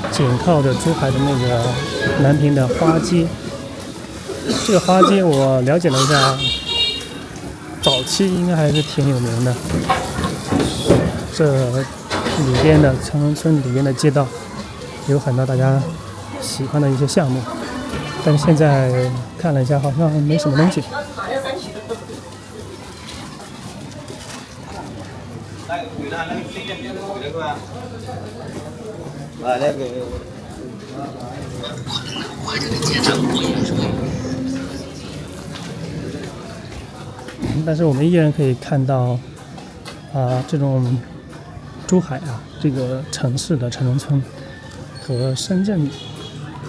[SPEAKER 1] 紧靠着珠海的那个南平的花街。这个花街我了解了一下，早期应该还是挺有名的。这里边的城中村里边的街道有很多大家喜欢的一些项目，但是现在看了一下，好像没什么东西。但是我们依然可以看到，这种珠海这个城市的城中村和深圳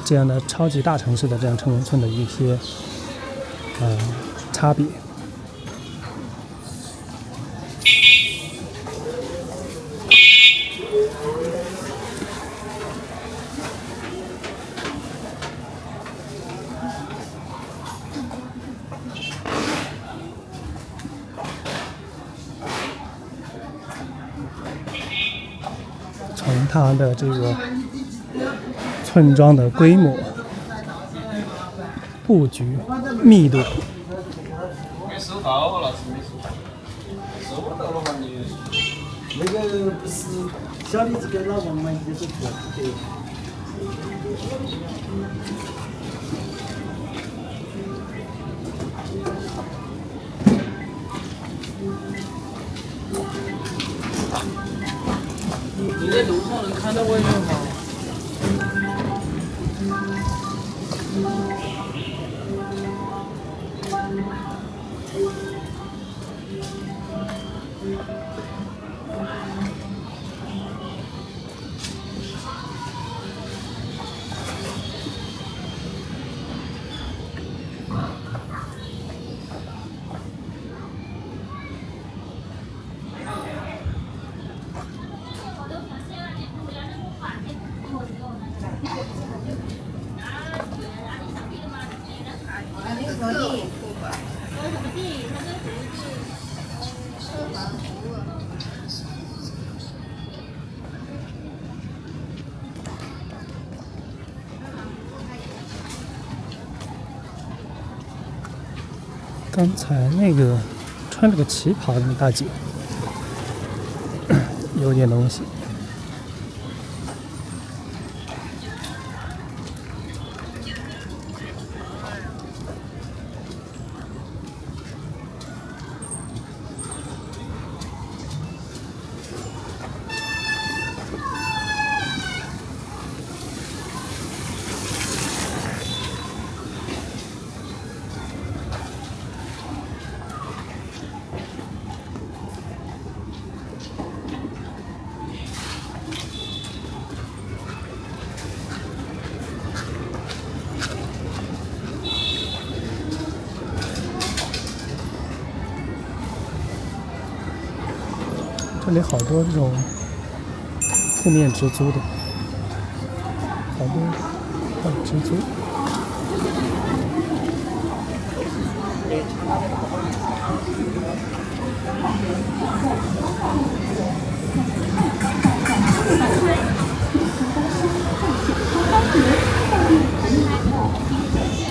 [SPEAKER 1] 这样的超级大城市的这样城中村的一些差别。从它的这个村庄的规模、布局、密度，
[SPEAKER 4] 没收到，老师没收到，收不到的话你
[SPEAKER 8] 那个不是小李子跟老王嘛，就是做的。
[SPEAKER 4] 你在路上能看到外面吗？
[SPEAKER 1] 刚才那个穿着个旗袍的大姐有点东西。这里好多这种铺面直租的，好多直租。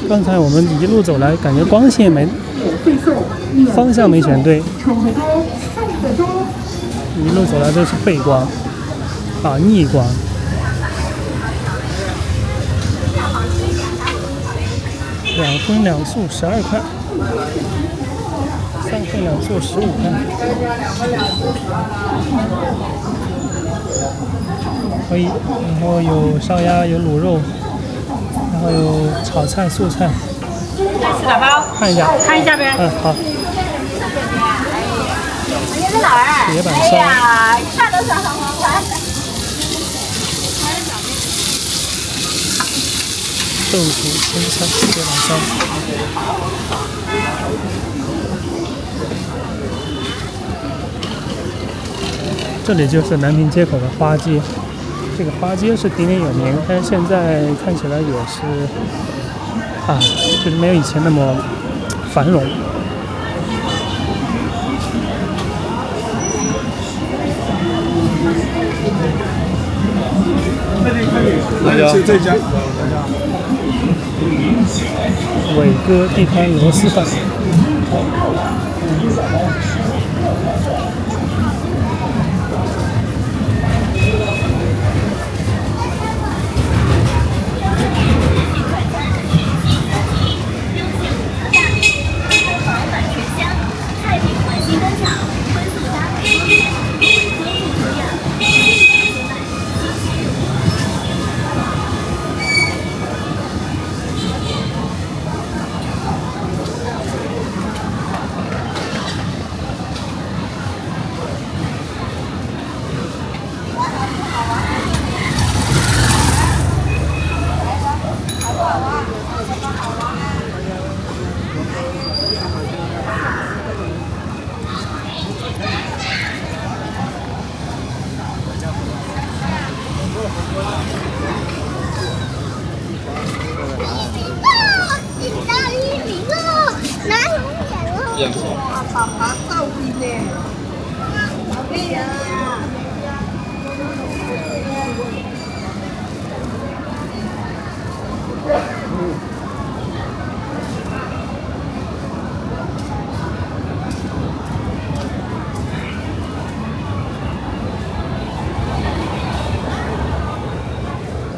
[SPEAKER 1] 刚才我们一路走来，感觉光线方向没选对，一路走来都是背光逆光。2荤2素12块，3荤2素15块。可以，然后有烧鸭，有卤肉，后有炒菜、素菜。
[SPEAKER 6] 来吃打包，
[SPEAKER 1] 看一下，
[SPEAKER 6] 看一下呗。
[SPEAKER 1] 好。
[SPEAKER 6] 你在哪儿？
[SPEAKER 1] 铁板烧。
[SPEAKER 6] 哎呀，一看都是黄黄瓜。
[SPEAKER 1] 豆腐、青菜、铁板烧。这里就是南平街口的花街，这个花街是鼎鼎有名，但是现在看起来也是就是没有以前那么繁荣。
[SPEAKER 8] 这家。
[SPEAKER 1] 伟哥地摊螺蛳粉。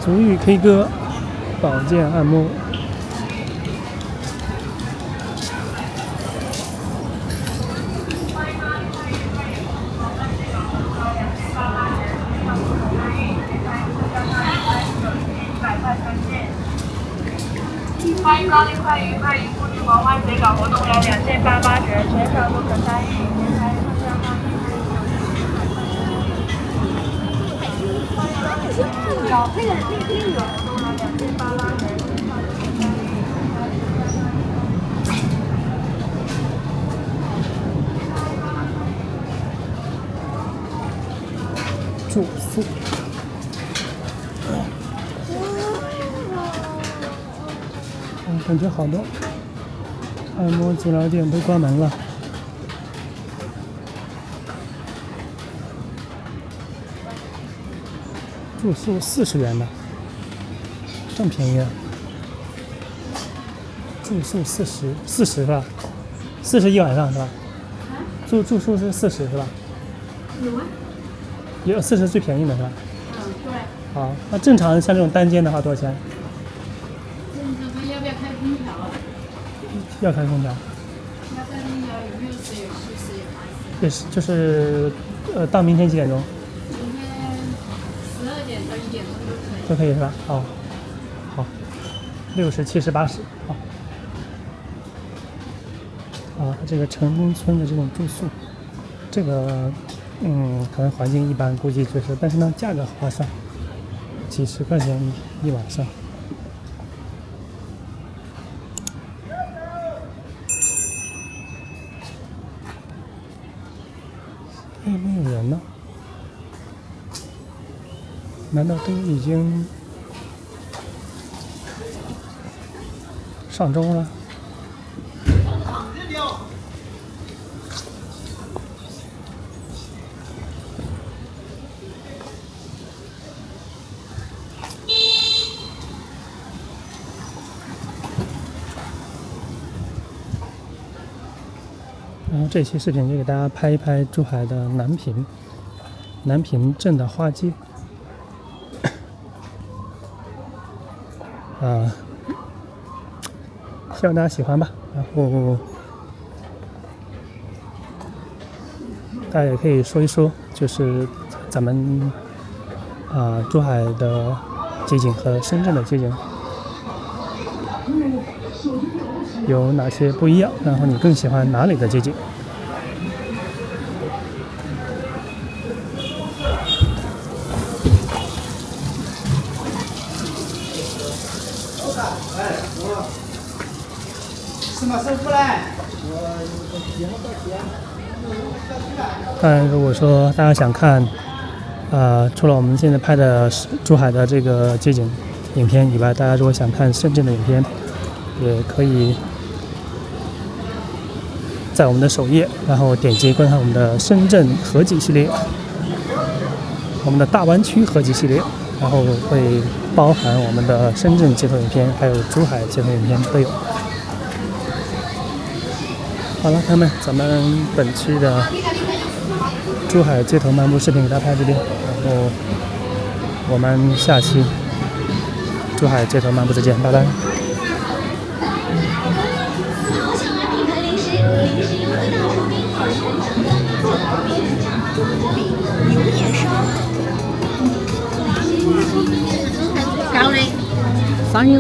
[SPEAKER 1] 足浴 K 歌，保健按摩。
[SPEAKER 9] 欢迎光临快鱼，快鱼不止黄花水搞活动了，2件88折，全场不可参与。有那个有活动了，2件88折，全场不可参与。
[SPEAKER 1] 住宿。感觉好多按摩足疗店都关门了。住宿40元呢，这么便宜啊！住宿40是吧？40一晚上是吧？住宿是40是吧？
[SPEAKER 6] 有啊。
[SPEAKER 1] 有40最便宜的是吧？
[SPEAKER 6] 对。
[SPEAKER 1] 好，那正常像这种单间的话多少钱？
[SPEAKER 6] 要不要开空调？
[SPEAKER 1] 要开空调。
[SPEAKER 6] 要开空调有60有70有80。
[SPEAKER 1] 也是，就是到明天几点钟？
[SPEAKER 6] 明天12点到1点钟
[SPEAKER 1] 都可以是吧？哦，好，60、70、80，好。这个城中村的这种住宿，这个可能环境一般，估计就是，但是呢，价格划算，几十块钱一晚上。没有人呢？难道都已经上周了？然后这期视频就给大家拍一拍珠海的南平镇的花街。希望大家喜欢吧。然后大家也可以说一说，就是咱们珠海的街景和深圳的街景。有哪些不一样，然后你更喜欢哪里的街景。
[SPEAKER 8] 什么师傅来？
[SPEAKER 1] 但如果说大家想看，除了我们现在拍的珠海的这个街景影片以外，大家如果想看深圳的影片，也可以在我们的首页，然后点击观看我们的深圳合集系列，我们的大湾区合集系列，然后会包含我们的深圳街头影片，还有珠海街头影片都有。好了，朋友们，咱们本期的珠海街头漫步视频给大家拍到这边，然后我们下期珠海街头漫步再见，拜拜。
[SPEAKER 6] 好想来品牌零食，零食优惠大酬宾，2人长的饼牛眼烧。
[SPEAKER 5] 高的，烧牛。